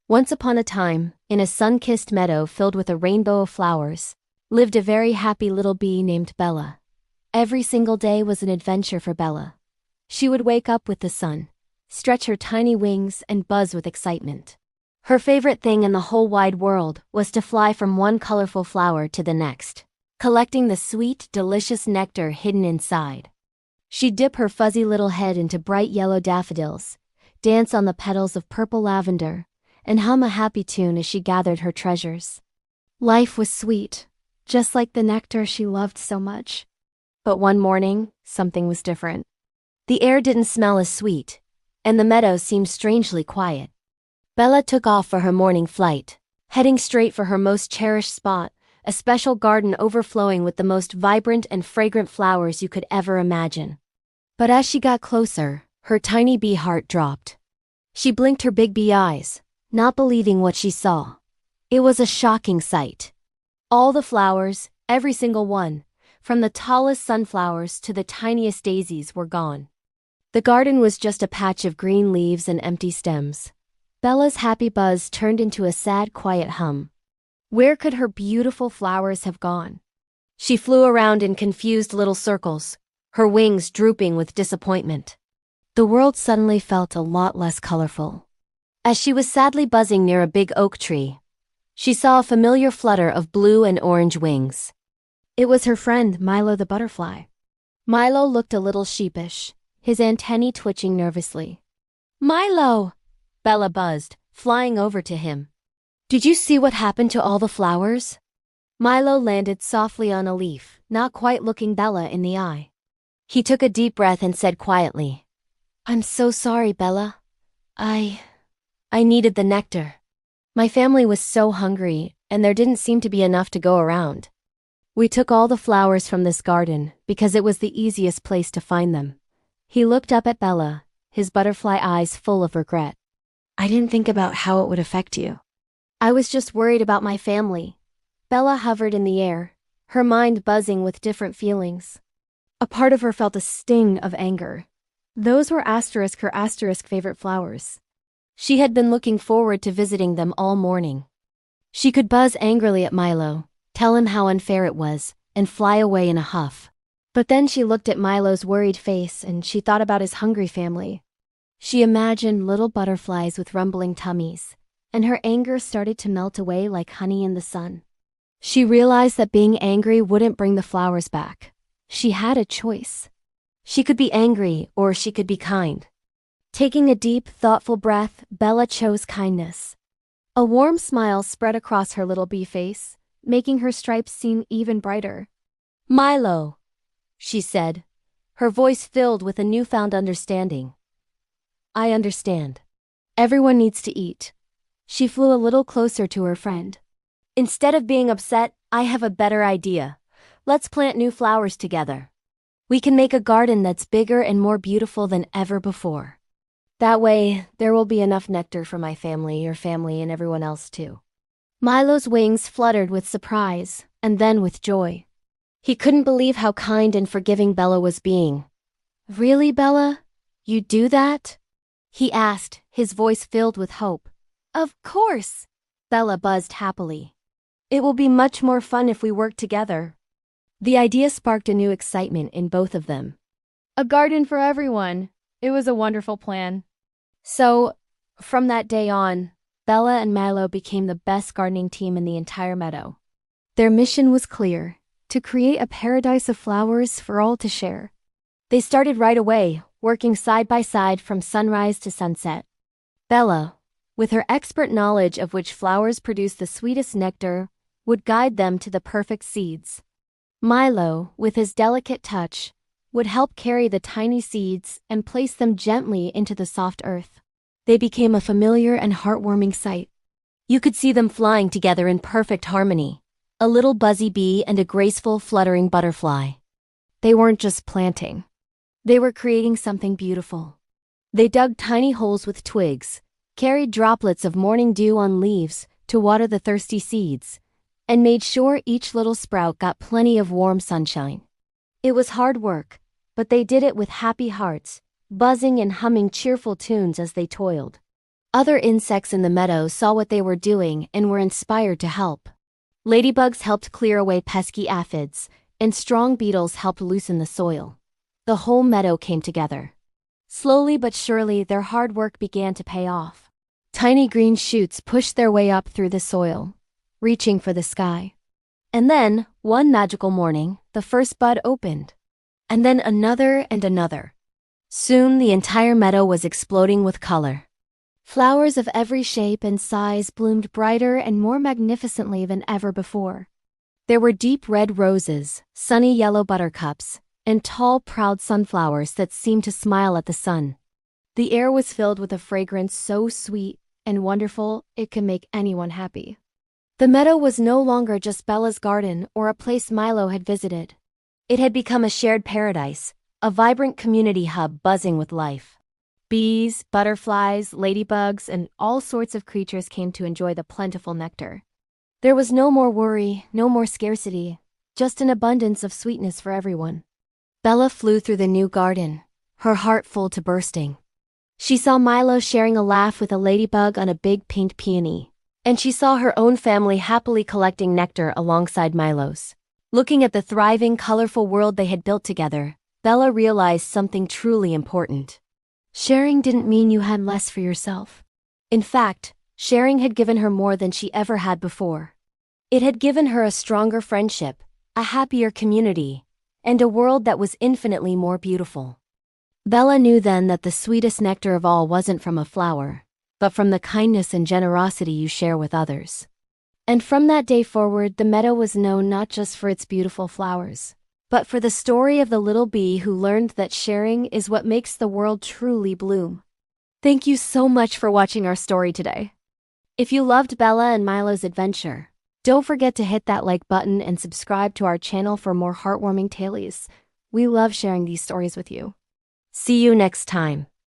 Once upon a time, in a sun-kissed meadow filled with a rainbow of flowers, lived a very happy little bee named Bella. Every single day was an adventure for Bella. She would wake up with the sun, stretch her tiny wings, and buzz with excitement. Her favorite thing in the whole wide world was to fly from one colorful flower to the next, collecting the sweet, delicious nectar hidden inside. She'd dip her fuzzy little head into bright yellow daffodils, dance on the petals of purple lavender, and hum a happy tune as she gathered her treasures. Life was sweet, just like the nectar she loved so much. But one morning, something was different. The air didn't smell as sweet, and the meadow seemed strangely quiet. Bella took off for her morning flight, heading straight for her most cherished spot, a special garden overflowing with the most vibrant and fragrant flowers you could ever imagine. But as she got closer, her tiny bee heart dropped. She blinked her big bee eyes, not believing what she saw. It was a shocking sight. All the flowers, every single one, from the tallest sunflowers to the tiniest daisies, were gone. The garden was just a patch of green leaves and empty stems. Bella's happy buzz turned into a sad, quiet hum. Where could her beautiful flowers have gone? She flew around in confused little circles, her wings drooping with disappointment. The world suddenly felt a lot less colorful. As she was sadly buzzing near a big oak tree, she saw a familiar flutter of blue and orange wings. It was her friend, Milo the butterfly. Milo looked a little sheepish, his antennae twitching nervously. "Milo!" Bella buzzed, flying over to him. "Did you see what happened to all the flowers?" Milo landed softly on a leaf, not quite looking Bella in the eye. He took a deep breath and said quietly, "I'm so sorry, Bella. I needed the nectar. My family was so hungry, and there didn't seem to be enough to go around. We took all the flowers from this garden because it was the easiest place to find them." He looked up at Bella, his butterfly eyes full of regret. "I didn't think about how it would affect you. I was just worried about my family." Bella hovered in the air, her mind buzzing with different feelings. A part of her felt a sting of anger. Those were her asterisk favorite flowers. She had been looking forward to visiting them all morning. She could buzz angrily at Milo, tell him how unfair it was, and fly away in a huff. But then she looked at Milo's worried face and she thought about his hungry family. She imagined little butterflies with rumbling tummies, and her anger started to melt away like honey in the sun. She realized that being angry wouldn't bring the flowers back. She had a choice. She could be angry or she could be kind. Taking a deep, thoughtful breath, Bella chose kindness. A warm smile spread across her little bee face, making her stripes seem even brighter. "Milo," she said, her voice filled with a newfound understanding. "I understand. Everyone needs to eat." She flew a little closer to her friend. "Instead of being upset, I have a better idea. Let's plant new flowers together. We can make a garden that's bigger and more beautiful than ever before. That way, there will be enough nectar for my family, your family, and everyone else too." Milo's wings fluttered with surprise, and then with joy. He couldn't believe how kind and forgiving Bella was being. "Really, Bella? You'd do that?" he asked, his voice filled with hope. "Of course," Bella buzzed happily. "It will be much more fun if we work together." The idea sparked a new excitement in both of them. A garden for everyone. It was a wonderful plan. So, from that day on, Bella and Milo became the best gardening team in the entire meadow. Their mission was clear: to create a paradise of flowers for all to share. They started right away, working side by side from sunrise to sunset. Bella, with her expert knowledge of which flowers produce the sweetest nectar, would guide them to the perfect seeds. Milo, with his delicate touch, would help carry the tiny seeds and place them gently into the soft earth. They became a familiar and heartwarming sight. You could see them flying together in perfect harmony, a little buzzy bee and a graceful, fluttering butterfly. They weren't just planting. They were creating something beautiful. They dug tiny holes with twigs, carried droplets of morning dew on leaves to water the thirsty seeds, and made sure each little sprout got plenty of warm sunshine. It was hard work, but they did it with happy hearts, buzzing and humming cheerful tunes as they toiled. Other insects in the meadow saw what they were doing and were inspired to help. Ladybugs helped clear away pesky aphids, and strong beetles helped loosen the soil. The whole meadow came together. Slowly but surely, their hard work began to pay off. Tiny green shoots pushed their way up through the soil, reaching for the sky. And then, one magical morning, the first bud opened. And then another and another. Soon the entire meadow was exploding with color. Flowers of every shape and size bloomed brighter and more magnificently than ever before. There were deep red roses, sunny yellow buttercups, and tall, proud sunflowers that seemed to smile at the sun. The air was filled with a fragrance so sweet and wonderful it could make anyone happy. The meadow was no longer just Bella's garden or a place Milo had visited. It had become a shared paradise, a vibrant community hub buzzing with life. Bees, butterflies, ladybugs, and all sorts of creatures came to enjoy the plentiful nectar. There was no more worry, no more scarcity, just an abundance of sweetness for everyone. Bella flew through the new garden, her heart full to bursting. She saw Milo sharing a laugh with a ladybug on a big pink peony, and she saw her own family happily collecting nectar alongside Milo's. Looking at the thriving, colorful world they had built together, Bella realized something truly important. Sharing didn't mean you had less for yourself. In fact, sharing had given her more than she ever had before. It had given her a stronger friendship, a happier community, and a world that was infinitely more beautiful. Bella knew then that the sweetest nectar of all wasn't from a flower, but from the kindness and generosity you share with others. And from that day forward, the meadow was known not just for its beautiful flowers, but for the story of the little bee who learned that sharing is what makes the world truly bloom. Thank you so much for watching our story today. If you loved Bella and Milo's adventure, don't forget to hit that like button and subscribe to our channel for more heartwarming tales. We love sharing these stories with you. See you next time.